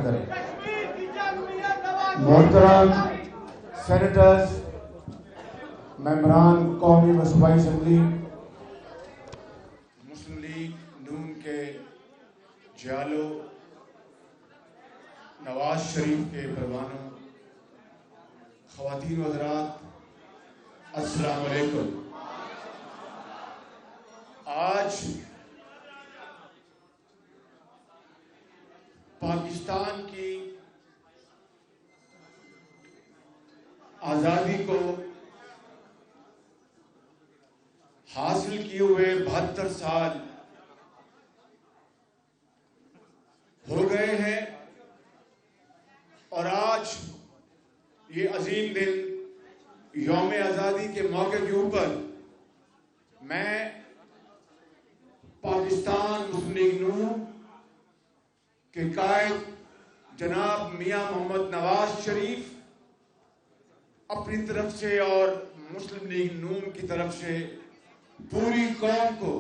کریں۔ محترم سینیٹرز، ممبران قومی و صوبائی اسمبلی، مسلم لیگ نون کے جیالو، نواز شریف کے پروانوں، خواتین و حضرات، السلام علیکم۔ آج پاکستان کی آزادی کو حاصل کیے ہوئے 72 سال ہو گئے ہیں، اور آج یہ عظیم دن یوم آزادی کے موقع کے اوپر میں پاکستان مسلم لیگ نون کے قائد جناب میاں محمد نواز شریف اپنی طرف سے اور مسلم لیگ نون کی طرف سے پوری قوم کو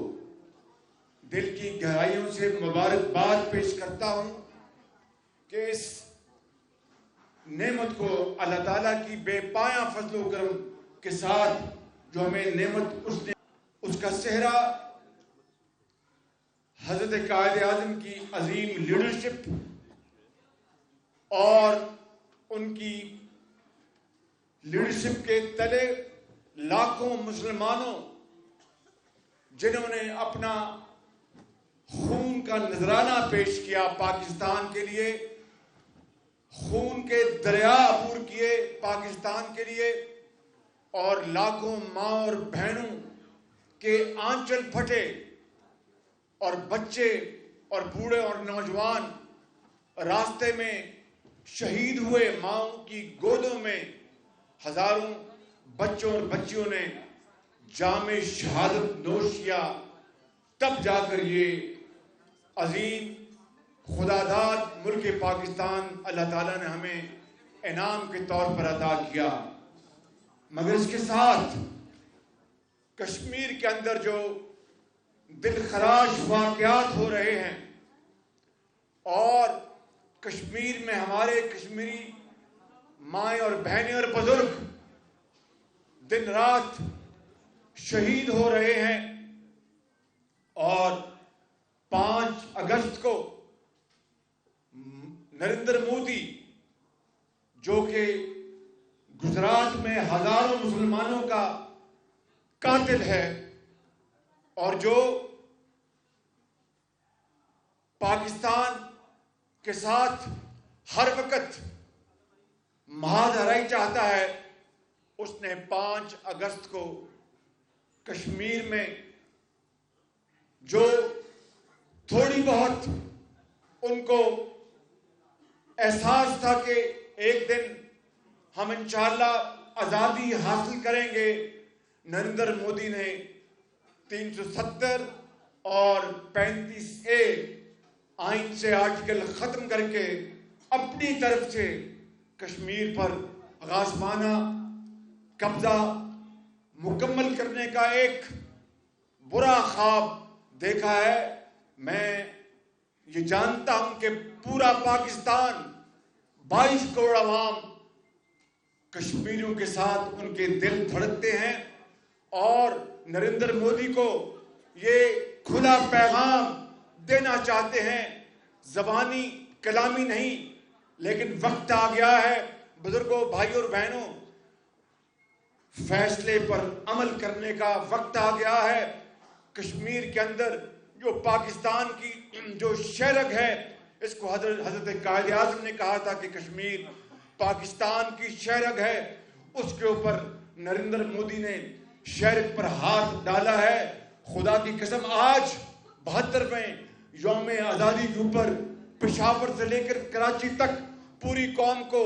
دل کی گہرائیوں سے مبارکباد پیش کرتا ہوں کہ اس نعمت کو اللہ تعالیٰ کی بے پایاں فضل و کرم کے ساتھ جو ہمیں نعمت اس کا صحرا حضرت قائد اعظم کی عظیم لیڈرشپ اور ان کی لیڈرشپ کے تلے لاکھوں مسلمانوں جنہوں نے اپنا خون کا نذرانہ پیش کیا پاکستان کے لیے، خون کے دریا عبور کیے پاکستان کے لیے، اور لاکھوں ماں اور بہنوں کے آنچل پھٹے اور بچے اور بوڑھے اور نوجوان راستے میں شہید ہوئے، ماؤں کی گودوں میں ہزاروں بچوں اور بچیوں نے جام شہادت نوش کیا، تب جا کر یہ عظیم خداداد ملک پاکستان اللہ تعالیٰ نے ہمیں انعام کے طور پر عطا کیا۔ مگر اس کے ساتھ کشمیر کے اندر جو دل خراش واقعات ہو رہے ہیں، اور کشمیر میں ہمارے کشمیری مائیں اور بہنیں اور بزرگ دن رات شہید ہو رہے ہیں، اور 5 اگست کو نریندر مودی جو کہ گجرات میں ہزاروں مسلمانوں کا قاتل ہے اور جو پاکستان کے ساتھ ہر وقت محاذ ہرائی چاہتا ہے، اس نے 5 اگست کو کشمیر میں جو تھوڑی بہت ان کو احساس تھا کہ ایک دن ہم انشاءاللہ آزادی حاصل کریں گے، نریندر مودی نے 370 اور 35A آئین سے آرٹیکل ختم کر کے اپنی طرف سے کشمیر پر غاصبانہ قبضہ مکمل کرنے کا ایک برا خواب دیکھا ہے۔ میں یہ جانتا ہوں کہ پورا پاکستان 22 کروڑ عوام کشمیریوں کے ساتھ ان کے دل دھڑکتے ہیں، اور نریندر مودی کو یہ کھلا پیغام دینا چاہتے ہیں، زبانی کلامی نہیں، لیکن وقت آ گیا ہے بزرگوں، بھائیوں اور بہنوں، فیصلے پر عمل کرنے کا وقت آ گیا ہے۔ کشمیر کے اندر جو پاکستان کی جو شہرگ ہے، اس کو حضرت قائد اعظم نے کہا تھا کہ کشمیر پاکستان کی شہرگ ہے، اس کے اوپر نریندر مودی نے شہرگ پر ہاتھ ڈالا ہے۔ خدا کی قسم آج 72ویں یوم آزادی کے اوپر پشاور سے لے کر کراچی تک پوری قوم کو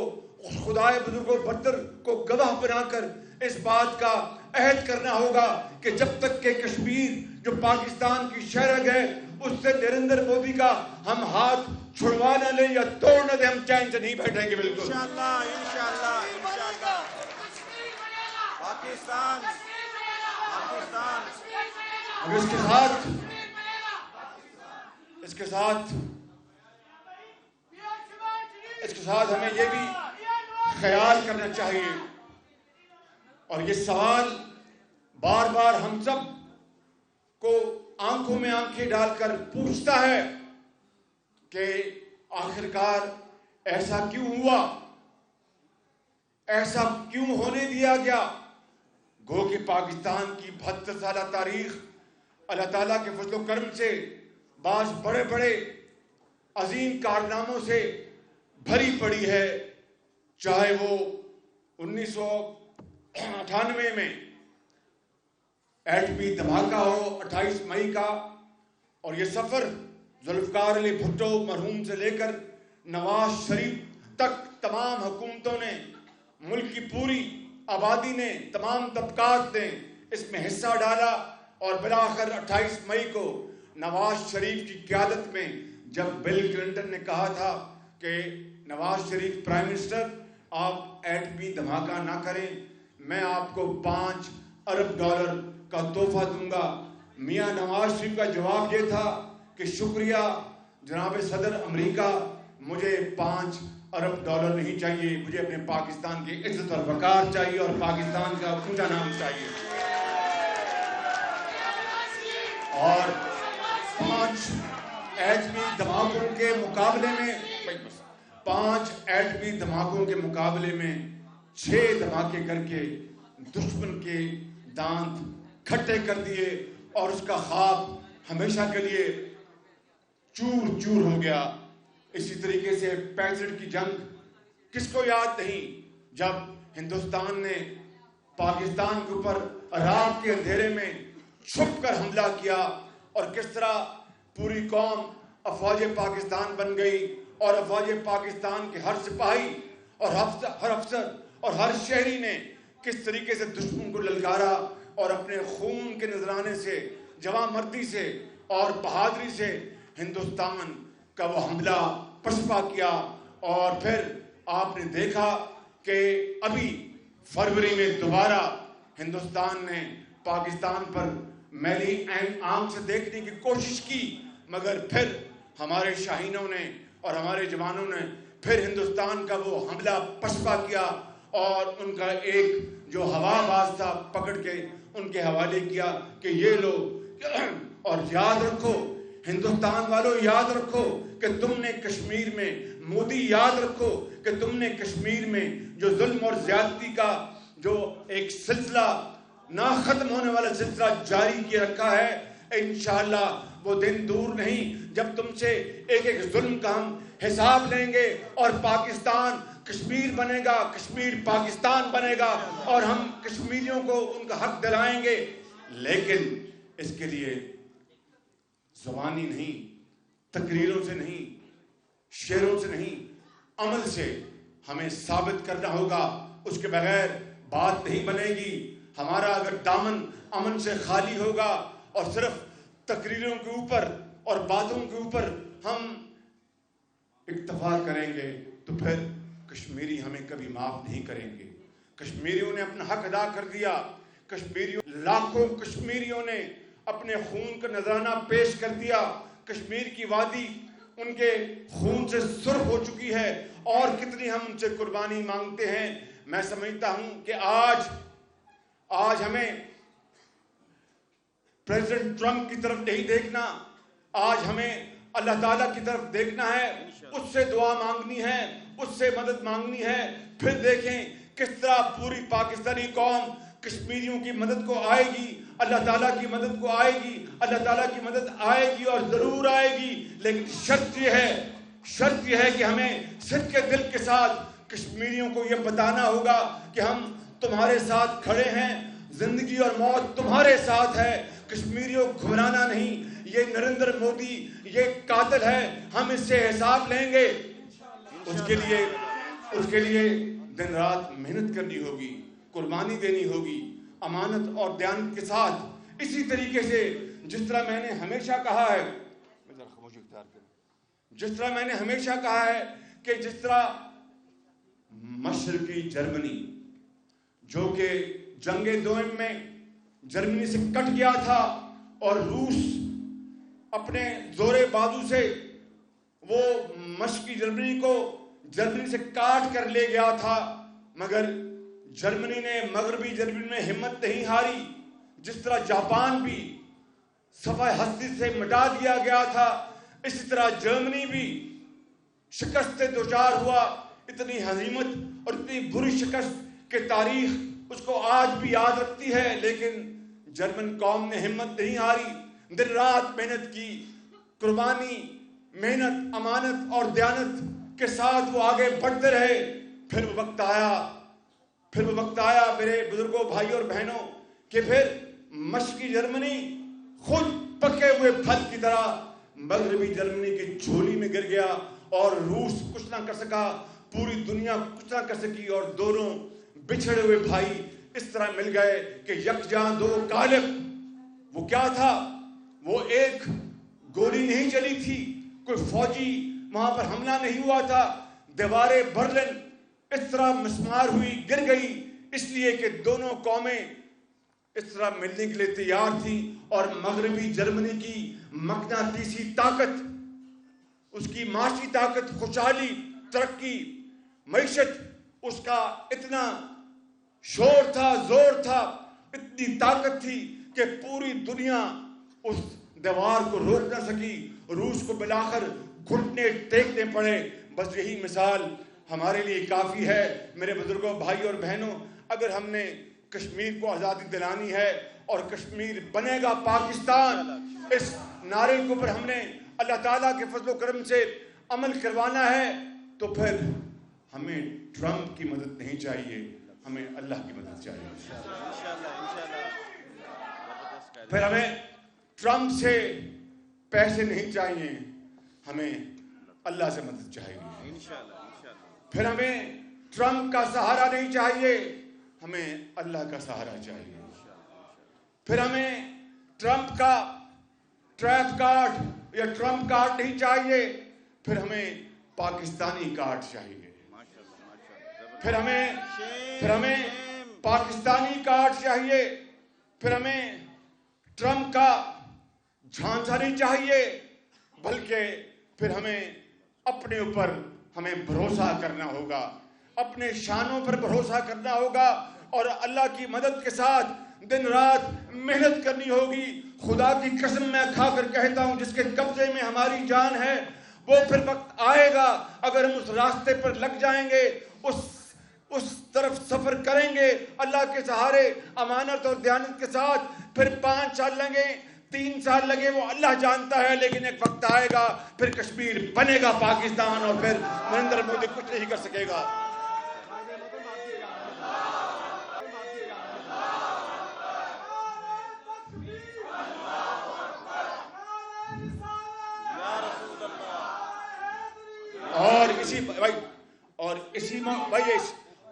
خدائے بزرگ و برتر کو گواہ بنا کر اس بات کا عہد کرنا ہوگا کہ جب تک کہ کشمیر جو پاکستان کی شہرگ ہے اس سے نریندر مودی کا ہم ہاتھ چھڑوا نہ لیں یا توڑ نہ دیں، ہم چین سے نہیں بیٹھیں گے۔ بالکل انشاءاللہ پاکستان اب اس کے ساتھ اس کے ساتھ ہمیں یہ بھی خیال کرنا چاہیے اور یہ سوال بار بار ہم سب کو آنکھوں میں آنکھیں ڈال کر پوچھتا ہے کہ آخرکار ایسا کیوں ہوا، ایسا کیوں ہونے دیا گیا؟ گو کہ پاکستان کی 72 سالہ تاریخ اللہ تعالیٰ کے فضل و کرم سے بعض بڑے بڑے عظیم کارناموں سے بھری پڑی ہے، چاہے وہ 1998 میں ایٹمی دھماکہ ہو 28 مئی کا، اور یہ سفر ذوالفقار علی بھٹو مرحوم سے لے کر نواز شریف تک تمام حکومتوں نے، ملک کی پوری آبادی نے، تمام طبقات نے اس میں حصہ ڈالا، اور بالآخر 28 مئی کو نواز شریف کی قیادت میں جب بل کلنٹن نے کہا تھا کہ نواز شریف پرائم منسٹر آپ ایٹمی دھماکہ نہ کریں، میں آپ کو $5 ارب کا تحفہ دوں گا، میاں نواز شریف کا جواب یہ تھا کہ شکریہ جناب صدر امریکہ، مجھے $5 ارب نہیں چاہیے، مجھے اپنے پاکستان کی عزت اور وقار چاہیے اور پاکستان کا اونچا نام چاہیے۔ اور 5 ایٹمی دھماکوں کے مقابلے میں 5 ایٹمی دھماکوں کے مقابلے میں 6 دھماکے کر کے دشمن کے دانت کھٹے کر دیے، اور اس کا خواب ہمیشہ کے لیے چور چور ہو گیا۔ اسی طریقے سے 65 کی جنگ کس کو یاد نہیں، جب ہندوستان نے پاکستان کے اوپر رات کے اندھیرے میں چھپ کر حملہ کیا، اور کس طرح پوری قوم افواج پاکستان بن گئی، اور افواج پاکستان کے ہر سپاہی اور ہر افسر اور ہر شہری نے کس طریقے سے دشمن کو للکارا، اور اپنے خون کے نذرانے سے، جواں مردی سے اور بہادری سے ہندوستان کا وہ حملہ پسپا کیا۔ اور پھر آپ نے دیکھا کہ ابھی فروری میں دوبارہ ہندوستان نے پاکستان پر میلی آنکھ سے دیکھنے کی کوشش کی، مگر پھر ہمارے شاہینوں نے اور ہمارے جوانوں نے پھر ہندوستان کا وہ حملہ پسپا کیا، اور ان کا ایک جو ہوا باز تھا پکڑ کے ان کے حوالے کیا کہ یہ لو۔ اور یاد رکھو ہندوستان والوں، یاد رکھو کہ تم نے کشمیر میں، مودی یاد رکھو کہ تم نے کشمیر میں جو ظلم اور زیادتی کا جو ایک سلسلہ، نہ ختم ہونے والا سلسلہ جاری کیے رکھا ہے، انشاءاللہ وہ دن دور نہیں جب تم سے ایک ایک ظلم کا ہم حساب لیں گے، اور پاکستان کشمیر بنے گا، کشمیر پاکستان بنے گا، اور ہم کشمیریوں کو ان کا حق دلائیں گے۔ لیکن اس کے لیے زبانی نہیں، تقریروں سے نہیں، شعروں سے نہیں، عمل سے ہمیں ثابت کرنا ہوگا، اس کے بغیر بات نہیں بنے گی۔ ہمارا اگر دامن امن سے خالی ہوگا اور صرف تقریروں کے اوپر اور باتوں کے اوپر ہم اکتفا کریں گے تو پھر کشمیری ہمیں کبھی معاف نہیں کریں گے۔ کشمیریوں نے اپنا حق ادا کر دیا، لاکھوں کشمیریوں نے اپنے خون کا نذرانہ پیش کر دیا، کشمیر کی وادی ان کے خون سے سرخ ہو چکی ہے، اور کتنی ہم ان سے قربانی مانگتے ہیں۔ میں سمجھتا ہوں کہ آج ہمیں پریزیڈنٹ ٹرمپ کی طرف نہیں دیکھنا، آج ہمیں اللہ تعالیٰ کی طرف دیکھنا ہے، اس سے دعا مانگنی ہے، اس سے مدد مانگنی ہے۔ پھر دیکھیں کس طرح پوری پاکستانی قوم کشمیریوں کی مدد کو آئے گی، اللہ تعالیٰ کی مدد کو آئے گی، اللہ تعالیٰ کی مدد آئے گی اور ضرور آئے گی۔ لیکن شرط یہ ہے کہ ہمیں صدق کے دل کے ساتھ کشمیریوں کو یہ بتانا ہوگا کہ ہم تمہارے ساتھ کھڑے ہیں، زندگی اور موت تمہارے ساتھ ہے، کشمیریوں گھبرانا نہیں، یہ نریندر مودی یہ قاتل ہے، ہم اس سے حساب لیں گے۔ اس کے لیے دن رات محنت کرنی ہوگی، قربانی دینی ہوگی، امانت اور دیانت کے ساتھ۔ اسی طریقے سے جس طرح میں نے ہمیشہ کہا ہے کہ جس طرح مشرقی جرمنی جو کہ جنگ دوئم میں جرمنی سے کٹ گیا تھا، اور روس اپنے زور بازو سے وہ مشرقی جرمنی کو جرمنی سے کاٹ کر لے گیا تھا، مگر جرمنی نے، مغربی جرمنی نے ہمت نہیں ہاری. جس طرح جاپان بھی صفحہ ہستی سے مٹا دیا گیا تھا، اسی طرح جرمنی بھی شکست سے دوچار ہوا. اتنی ہزیمت اور اتنی بری شکست کہ تاریخ اس کو آج بھی یاد رکھتی ہے، لیکن جرمن قوم نے ہمت نہیں ہاری. دن رات محنت کی، قربانی، محنت، امانت اور دیانت کے ساتھ وہ آگے بڑھتے رہے. پھر وہ وقت آیا میرے بزرگوں، بھائی اور بہنوں، کہ پھر مشرقی جرمنی خود پکے ہوئے پھل کی طرح مغربی جرمنی کی جھولی میں گر گیا، اور روس کچھ نہ کر سکا، پوری دنیا کچھ نہ کر سکی، اور دونوں بچھڑے ہوئے بھائی اس طرح مل گئے کہ یکجاں دو غالب. وہ کیا تھا؟ وہ ایک گولی نہیں چلی تھی، کوئی فوجی وہاں پر حملہ نہیں ہوا تھا. دیواریں برلن اس طرح مسمار ہوئی، گر گئی، اس لیے کہ دونوں قومیں اس طرح ملنے کے لیے تیار تھی. اور مغربی جرمنی کی مقناطیسی طاقت، اس کی معاشی طاقت، خوشحالی، ترقی، معیشت، اس کا اتنا شور تھا، زور تھا، اتنی طاقت تھی کہ پوری دنیا اس دیوار کو روک نہ سکی. روس کو بلاخر گھٹنے ٹیکنے پڑے. بس یہی مثال ہمارے لیے کافی ہے میرے بزرگوں، بھائی اور بہنوں. اگر ہم نے کشمیر کو آزادی دلانی ہے اور کشمیر بنے گا پاکستان، اس نعرے کے اوپر ہم نے اللہ تعالیٰ کے فضل و کرم سے عمل کروانا ہے، تو پھر ہمیں ٹرمپ کی مدد نہیں چاہیے، ہمیں اللہ کی مدد چاہیے. پھر ہمیں ٹرمپ سے پیسے نہیں چاہیے، ہمیں اللہ سے مدد چاہیے. پھر ہمیں ٹرمپ کا سہارا نہیں چاہیے، ہمیں اللہ کا سہارا چاہیے. پھر ہمیں ٹرمپ کا ٹریپ کارڈ یا ٹرمپ کارڈ نہیں چاہیے، پھر ہمیں پاکستانی کارڈ چاہیے. پھر ہمیں پاکستانی کارڈ چاہیے. پھر ہمیں ٹرمپ کا جھانسا نہیں چاہیے، بلکہ پھر ہمیں اپنے اوپر ہمیں بھروسہ کرنا ہوگا، اپنے شانوں پر بھروسہ کرنا ہوگا، اور اللہ کی مدد کے ساتھ دن رات محنت کرنی ہوگی. خدا کی قسم میں کھا کر کہتا ہوں، جس کے قبضے میں ہماری جان ہے، وہ پھر وقت آئے گا، اگر ہم اس راستے پر لگ جائیں گے، اس طرف سفر کریں گے اللہ کے سہارے، امانت اور دیانت کے ساتھ، پھر 5 سال لگے، 3 سال لگے، وہ اللہ جانتا ہے، لیکن ایک وقت آئے گا پھر کشمیر بنے گا پاکستان، اور پھر نریندر مودی کچھ نہیں کر سکے گا.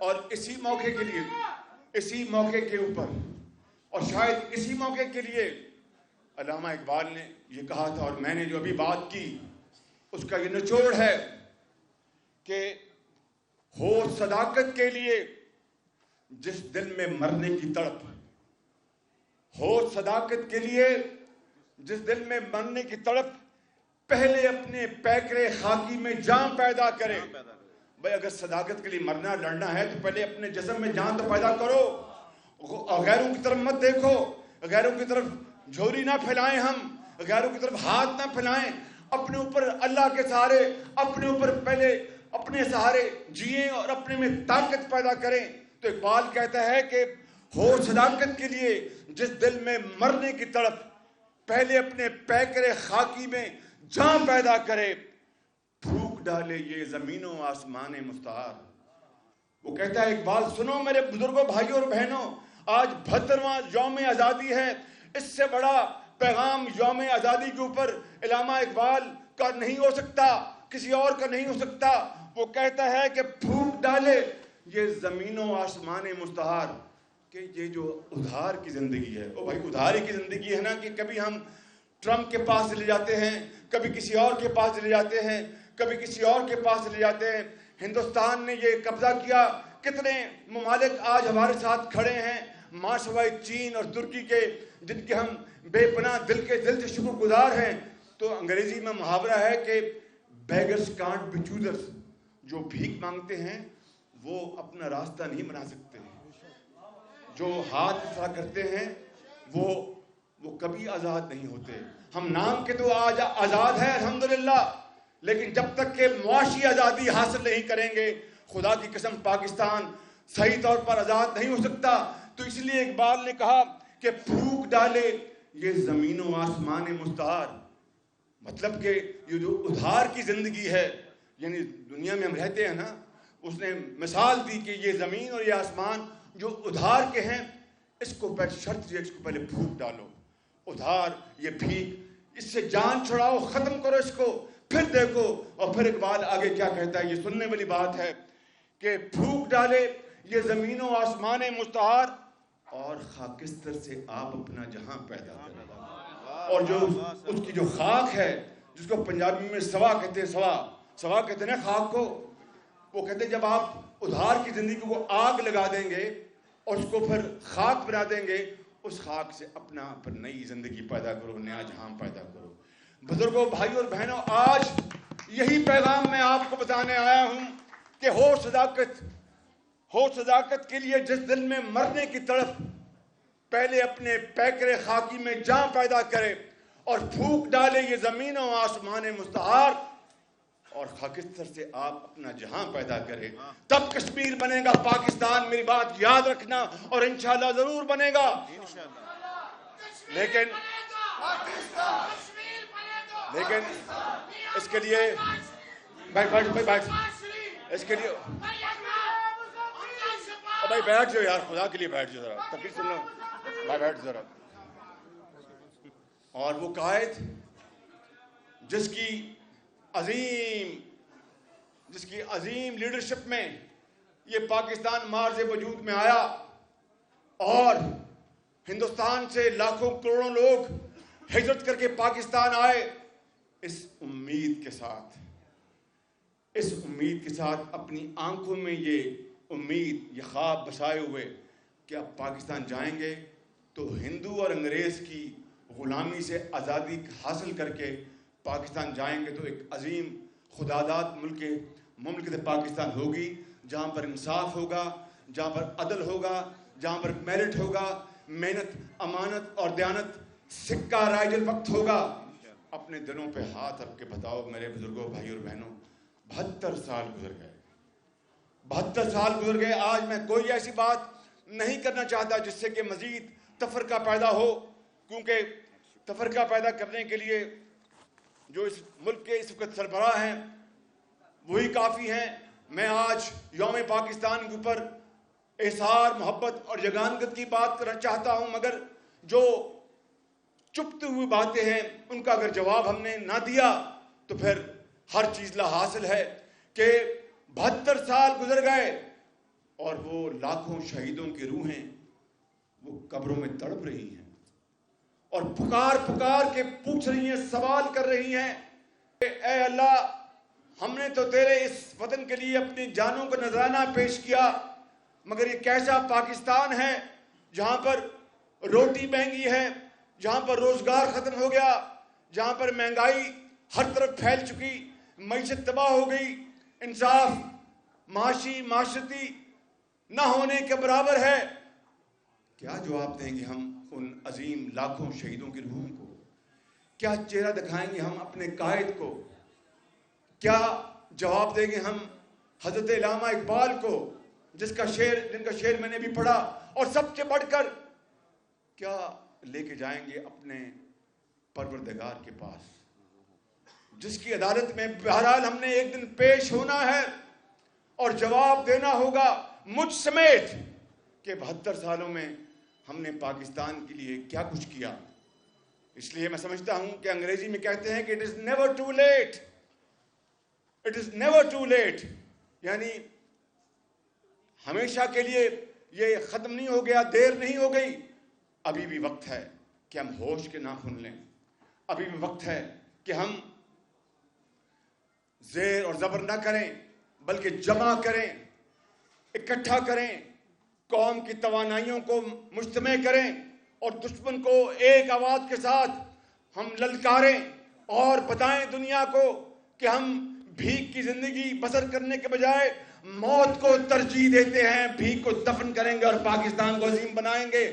اور اسی موقع کے لیے، اسی موقع کے اوپر، اور شاید اسی موقع کے لیے علامہ اقبال نے یہ کہا تھا، اور میں نے جو ابھی بات کی اس کا یہ نچوڑ ہے کہ ہو صداقت کے لیے جس دل میں مرنے کی تڑپ، ہو صداقت کے لیے جس دل میں مرنے کی تڑپ، پہلے اپنے پیکرے خاکی میں جان پیدا کرے. بھائی اگر صداقت کے لیے مرنا لڑنا ہے تو پہلے اپنے جسم میں جان تو پیدا کرو. غیروں کی طرف مت دیکھو، غیروں کی طرف جھوری نہ پھیلائیں، ہم غیروں کی طرف ہاتھ نہ پھیلائیں. اپنے اوپر اللہ کے سہارے، اپنے اوپر پہلے اپنے سہارے جئیں اور اپنے میں طاقت پیدا کریں. تو اقبال کہتا ہے کہ ہو صداقت کے لیے جس دل میں مرنے کی تڑپ، پہلے اپنے پیکرے خاکی میں جان پیدا کرے، پھونک ڈالے یہ زمین و آسمان مستعار. وہ کہتا ہے اقبال، سنو میرے بزرگوں، بھائیوں اور بہنوں، آج 72واں یوم آزادی ہے. اس سے بڑا پیغام یوم آزادی کے اوپر علامہ اقبال کا نہیں ہو سکتا، کسی اور کا نہیں ہو سکتا. وہ کہتا ہے کہ پھونک ڈالے یہ زمین و آسمان مستعار، کہ یہ جو ادھار کی زندگی ہے، او بھائی ادھاری کی زندگی ہے نا، کہ کبھی ہم ٹرمپ کے پاس چلے جاتے ہیں، کبھی کسی اور کے پاس چلے جاتے ہیں، کبھی کسی اور کے پاس چلے جاتے ہیں. ہندوستان نے یہ قبضہ کیا، کتنے ممالک آج ہمارے ساتھ کھڑے ہیں ماں سوائے چین اور ترکی کے، جن کے ہم بے پناہ دل سے شکر گزار ہیں. تو انگریزی میں محاورہ ہے کہ بیگرز کانٹ بی چوزرز، جو بھیک مانگتے ہیں وہ اپنا راستہ نہیں بنا سکتے. جو ہاتھ اس طرح کرتے ہیں وہ کبھی آزاد نہیں ہوتے. ہم نام کے تو آج آزاد ہیں الحمدللہ، لیکن جب تک کہ معاشی آزادی حاصل نہیں کریں گے خدا کی قسم پاکستان صحیح طور پر آزاد نہیں ہو سکتا. تو اس لیے اقبال نے کہا کہ پھونک ڈالے یہ زمین و آسمان مستعار. مطلب کہ یہ جو ادھار کی زندگی ہے، یعنی دنیا میں ہم رہتے ہیں نا، اس نے مثال دی کہ یہ زمین اور یہ آسمان جو ادھار کے ہیں، اس کو پہلے شرط دیا، اس کو پہلے پھونک ڈالو. ادھار یہ بھیک، اس سے جان چھڑاؤ، ختم کرو اس کو، پھر دیکھو. اور پھر اقبال آگے کیا کہتا ہے، یہ سننے والی بات ہے کہ پھونک ڈالے یہ زمین و آسمان مستعار اور خاکستر سے آپ اپنا جہاں پیدا کرے. اور جو اس کی جو خاک ہے، جس کو پنجابی میں سوا کہتے ہیں، سوا کہتے ہیں نا خاک کو، وہ کہتے ہیں جب آپ ادھار کی زندگی کو آگ لگا دیں گے اور اس کو پھر خاک بنا دیں گے، اس خاک سے اپنا پر نئی زندگی پیدا کرو، نیا جہاں پیدا کرو. بزرگوں، بھائیوں اور بہنوں، آج یہی پیغام میں آپ کو بتانے آیا ہوں کہ ہو صداقت کے لیے جس دل میں مرنے کی طرف، پہلے اپنے پیکر خاکی میں جان پیدا کرے اور پھونک ڈالے یہ زمین و آسمان مستعار اور خاکستر سے آپ اپنا جہاں پیدا کرے. تب کشمیر بنے گا پاکستان. میری بات یاد رکھنا، اور انشاءاللہ ضرور بنے گا. لیکن اس کے لیے بیٹھ اس کے لیے بھائی بیٹھ جاؤ یار، خدا کے لیے بیٹھ جاؤ ذرا، تقریر سن لو بھائی، بیٹھ ذرا. اور وہ قائد جس کی عظیم لیڈرشپ میں یہ پاکستان مارز وجود میں آیا اور ہندوستان سے لاکھوں کروڑوں لوگ ہجرت کر کے پاکستان آئے، اس امید کے ساتھ اپنی آنکھوں میں یہ خواب بسائے ہوئے کہ اب پاکستان جائیں گے تو ہندو اور انگریز کی غلامی سے آزادی حاصل کر کے پاکستان جائیں گے، تو ایک عظیم خداداد مملکت پاکستان ہوگی، جہاں پر انصاف ہوگا، جہاں پر عدل ہوگا، جہاں پر میرٹ ہوگا، محنت، امانت اور دیانت سکہ رائج الوقت ہوگا. اپنے دلوں پہ ہاتھ رکھ کے بتاؤ میرے بزرگوں، بھائیوں اور بہنوں، 72 سال گزر گئے. آج میں کوئی ایسی بات نہیں کرنا چاہتا جس سے کہ مزید تفرقہ پیدا ہو، کیونکہ تفرقہ پیدا کرنے کے لیے جو اس ملک کے اس وقت سربراہ ہیں وہی کافی ہیں. میں آج یوم پاکستان کے اوپر احسار، محبت اور یگانگت کی بات کرنا چاہتا ہوں، مگر جو چپتی ہوئی باتیں ہیں ان کا اگر جواب ہم نے نہ دیا تو پھر ہر چیز لا حاصل ہے کہ 72 سال گزر گئے اور وہ لاکھوں شہیدوں کی روحیں وہ قبروں میں تڑپ رہی ہیں اور پکار کے پوچھ رہی ہیں، سوال کر رہی ہیں کہ اے اللہ، ہم نے تو تیرے اس وطن کے لیے اپنی جانوں کا نذرانہ پیش کیا، مگر یہ کیسا پاکستان ہے جہاں پر روٹی مہنگی ہے، جہاں پر روزگار ختم ہو گیا، جہاں پر مہنگائی ہر طرف پھیل چکی، معیشت تباہ ہو گئی، انصاف معاشرتی نہ ہونے کے برابر ہے. کیا جواب دیں گے ہم ان عظیم لاکھوں شہیدوں کی روحوں کو؟ کیا چہرہ دکھائیں گے ہم اپنے قائد کو؟ کیا جواب دیں گے ہم حضرت علامہ اقبال کو، جن کا شعر میں نے بھی پڑھا؟ اور سب سے بڑھ کر کیا لے کے جائیں گے اپنے پروردگار کے پاس، جس کی عدالت میں بہرحال ہم نے ایک دن پیش ہونا ہے اور جواب دینا ہوگا مجھ سمیت کہ 72 سالوں میں ہم نے پاکستان کے لیے کیا کچھ کیا. اس لیے میں سمجھتا ہوں کہ انگریزی میں کہتے ہیں کہ it is never too late. It is never too late. یعنی ہمیشہ کے لیے یہ ختم نہیں ہو گیا، دیر نہیں ہو گئی. ابھی بھی وقت ہے کہ ہم ہوش کے ناخن لیں. ابھی بھی وقت ہے کہ ہم زیر اور زبر نہ کریں بلکہ جمع کریں، اکٹھا کریں، قوم کی توانائیوں کو مجتمع کریں اور دشمن کو ایک آواز کے ساتھ ہم للکاریں اور بتائیں دنیا کو کہ ہم بھیک کی زندگی بسر کرنے کے بجائے موت کو ترجیح دیتے ہیں، بھیک کو دفن کریں گے اور پاکستان کو عظیم بنائیں گے۔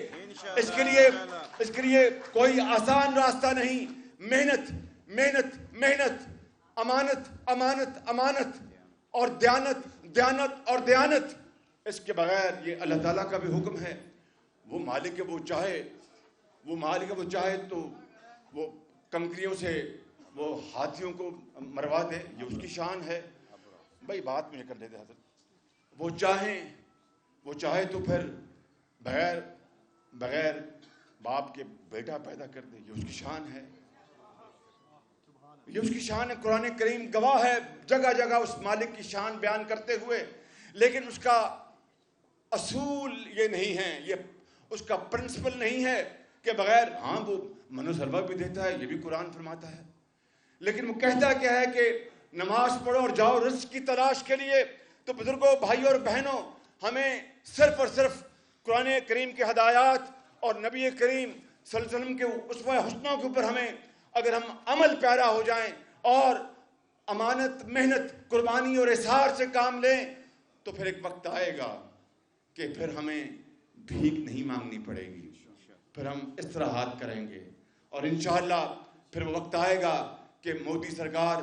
اس کے لیے کوئی آسان راستہ نہیں، محنت محنت محنت، امانت امانت امانت، اور دیانت دیانت اور دیانت۔ اس کے بغیر یہ اللہ تعالیٰ کا بھی حکم ہے، وہ مالک ہے، وہ چاہے تو وہ کنکریوں سے وہ ہاتھیوں کو مروا دے، یہ اس کی شان ہے۔ بھائی بات مجھے کر لیتے حضرت، وہ چاہے تو پھر بغیر باپ کے بیٹا پیدا کر دے، یہ اس کی شان ہے، یہ اس کی شان ہے۔ قرآن کریم گواہ ہے جگہ جگہ اس مالک کی شان بیان کرتے ہوئے، لیکن اس کا اصول یہ نہیں ہے، یہ اس کا پرنسپل نہیں ہے کہ بغیر، ہاں وہ من و سلوہ بھی دیتا ہے، یہ بھی قرآن فرماتا ہے، لیکن وہ کہتا کیا ہے کہ نماز پڑھو اور جاؤ رزق کی تلاش کے لیے۔ تو بزرگوں، بھائیوں اور بہنوں، ہمیں صرف اور صرف قرآن کریم کے ہدایات اور نبی کریم صلی اللہ علیہ وسلم کے اسوہ حسنہ کے اوپر ہمیں اگر ہم عمل پیرا ہو جائیں اور امانت محنت قربانی اور اظہار سے کام لیں، تو پھر ایک وقت آئے گا کہ پھر ہمیں بھیک نہیں مانگنی پڑے گی، پھر ہم استراحات کریں گے، اور انشاءاللہ پھر وہ وقت آئے گا کہ مودی سرکار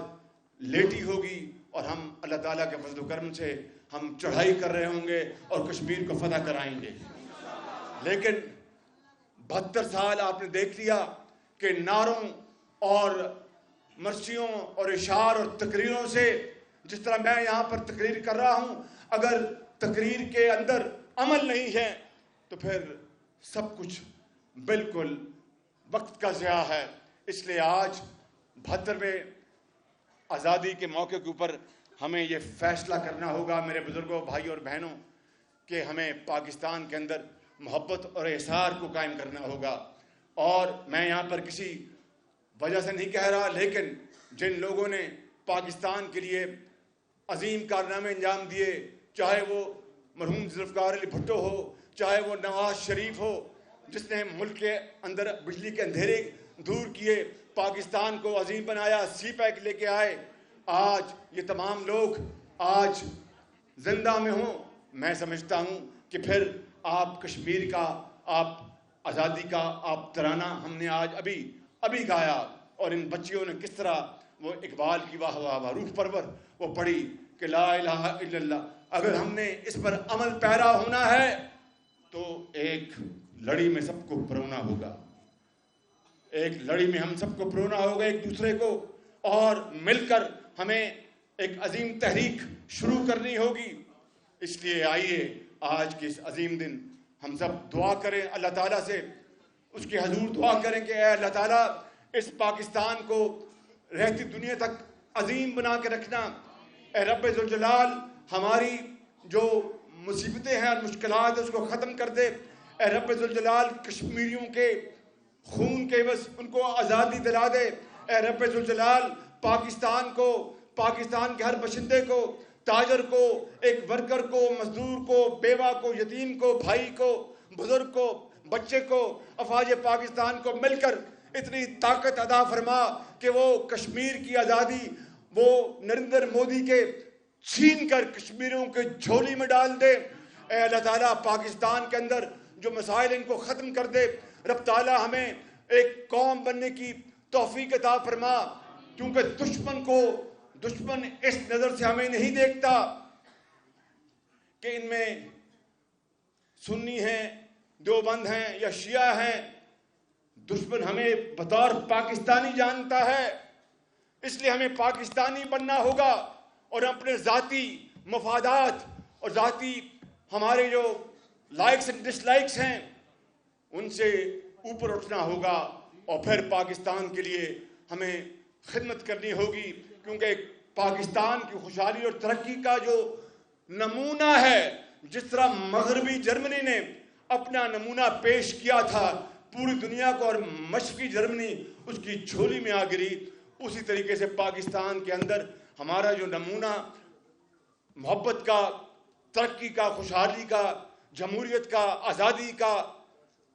لیٹی ہوگی اور ہم اللہ تعالیٰ کے فضل و کرم سے ہم چڑھائی کر رہے ہوں گے اور کشمیر کو فتح کرائیں گے۔ لیکن 72 سال آپ نے دیکھ لیا کہ نعروں اور مرثیوں اور اشعار اور تقریروں سے، جس طرح میں یہاں پر تقریر کر رہا ہوں، اگر تقریر کے اندر عمل نہیں ہے تو پھر سب کچھ بالکل وقت کا ضیاع ہے۔ اس لیے آج 72ویں آزادی کے موقع کے اوپر ہمیں یہ فیصلہ کرنا ہوگا میرے بزرگوں، بھائیوں اور بہنوں، کہ ہمیں پاکستان کے اندر محبت اور احسار کو قائم کرنا ہوگا۔ اور میں یہاں پر کسی وجہ سے نہیں کہہ رہا، لیکن جن لوگوں نے پاکستان کے لیے عظیم کارنامے انجام دیے، چاہے وہ مرحوم ذوالفقار علی بھٹو ہو، چاہے وہ نواز شریف ہو، جس نے ملک کے اندر بجلی کے اندھیرے دور کیے، پاکستان کو عظیم بنایا، سی پیک لے کے آئے، آج یہ تمام لوگ آج زندہ میں ہوں، میں سمجھتا ہوں کہ پھر آپ کشمیر کا، آپ آزادی کا آپ ترانہ ہم نے آج ابھی گایا، اور ان بچیوں نے کس طرح وہ اقبال کی واہ واہ واہ روح پرور وہ پڑھی کہ لا الہ الا اللہ۔ اگر ہم نے اس پر عمل پیرا ہونا ہے تو ایک لڑی میں سب کو پرونا ہوگا، ایک لڑی میں ہم سب کو پرونا ہوگا ایک دوسرے کو، اور مل کر ہمیں ایک عظیم تحریک شروع کرنی ہوگی۔ اس لیے آئیے آج کے اس عظیم دن ہم سب دعا کریں اللہ تعالیٰ سے، اس کے حضور دعا کریں کہ اے اللہ تعالیٰ اس پاکستان کو رہتی دنیا تک عظیم بنا کے رکھنا۔ اے رب ذوالجلال ہماری جو مصیبتیں ہیں اور مشکلات ہیں اس کو ختم کر دے۔ اے رب ذوالجلال کشمیریوں کے خون کے عوض ان کو آزادی دلا دے۔ اے رب ذوالجلال پاکستان کو، پاکستان کے ہر باشندے کو، تاجر کو، ایک ورکر کو، مزدور کو، بیوہ کو، یتیم کو، بھائی کو، بزرگ کو، بچے کو، افواج پاکستان کو مل کر اتنی طاقت عطا فرما کہ وہ کشمیر کی آزادی وہ نریندر مودی کے چھین کر کشمیریوں کے جھولی میں ڈال دے۔ اے اللہ تعالیٰ پاکستان کے اندر جو مسائل ان کو ختم کر دے۔ رب تعالیٰ ہمیں ایک قوم بننے کی توفیق عطا فرما، کیونکہ دشمن اس نظر سے ہمیں نہیں دیکھتا کہ ان میں سنی ہیں، دیوبند ہیں یا شیعہ ہیں۔ دشمن ہمیں بطور پاکستانی جانتا ہے، اس لیے ہمیں پاکستانی بننا ہوگا، اور اپنے ذاتی مفادات اور ذاتی ہمارے جو لائکس اینڈ ڈس لائکس ہیں ان سے اوپر اٹھنا ہوگا، اور پھر پاکستان کے لیے ہمیں خدمت کرنی ہوگی، کیونکہ پاکستان کی خوشحالی اور ترقی کا جو نمونہ ہے، جس طرح مغربی جرمنی نے اپنا نمونہ پیش کیا تھا پوری دنیا کو اور مشرقی جرمنی اس کی جھولی میں آ گری، اسی طریقے سے پاکستان کے اندر ہمارا جو نمونہ محبت کا، ترقی کا، خوشحالی کا، جمہوریت کا، آزادی کا،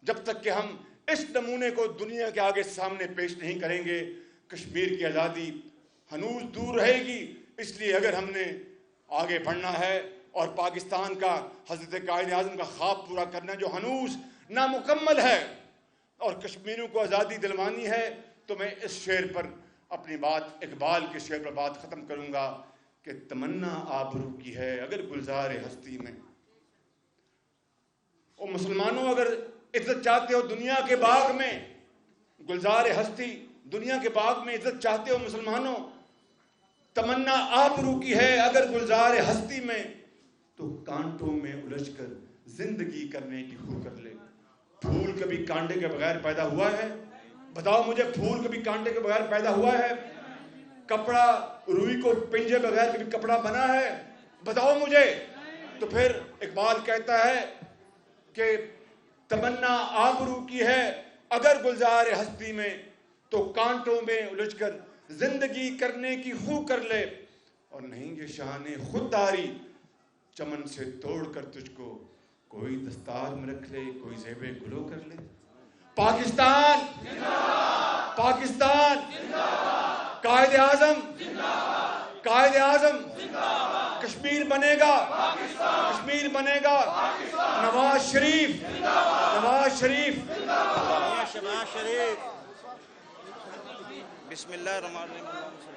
جب تک کہ ہم اس نمونے کو دنیا کے آگے سامنے پیش نہیں کریں گے، کشمیر کی آزادی ہنوز دور رہے گی۔ اس لیے اگر ہم نے آگے بڑھنا ہے اور پاکستان کا حضرت قائد اعظم کا خواب پورا کرنا جو ہنوز نامکمل ہے اور کشمیریوں کو آزادی دلوانی ہے، تو میں اس شعر پر اپنی بات، اقبال کے شعر پر بات ختم کروں گا کہ تمنا آبرو کی ہے اگر گلزار ہستی میں۔ اور مسلمانوں، اگر عزت چاہتے ہو دنیا کے باغ میں، گلزار ہستی دنیا کے باغ میں عزت چاہتے ہو مسلمانوں، تمنا آبرو کی ہے اگر گلزار ہستی میں، تو کانٹوں میں الجھ کر زندگی کرنے کی خو کر لے۔ پھول کبھی کانٹے کے بغیر پیدا ہوا ہے؟ بتاؤ مجھے، پھول کبھی کانٹے کے بغیر پیدا ہوا ہے؟ کپڑا روئی کو پنجے بغیر کبھی کپڑا بنا ہے؟ بتاؤ مجھے۔ تو پھر اقبال کہتا ہے کہ تمنا آبرو کی ہے اگر گلزار ہستی میں، تو کانٹوں میں الجھ کر زندگی کرنے کی خو کر لے، اور نہیں یہ شان خودداری چمن سے توڑ کر تجھ کو کوئی دستار میں رکھ لے، کوئی زیب گلو کر لے۔ پاکستان پاکستان قائد اعظم قائد اعظم کشمیر بنے گا، کشمیر بنے گا۔ نواز شریف نواز شریف شہباز شریف۔ بسم اللہ الرحمن الرحیم۔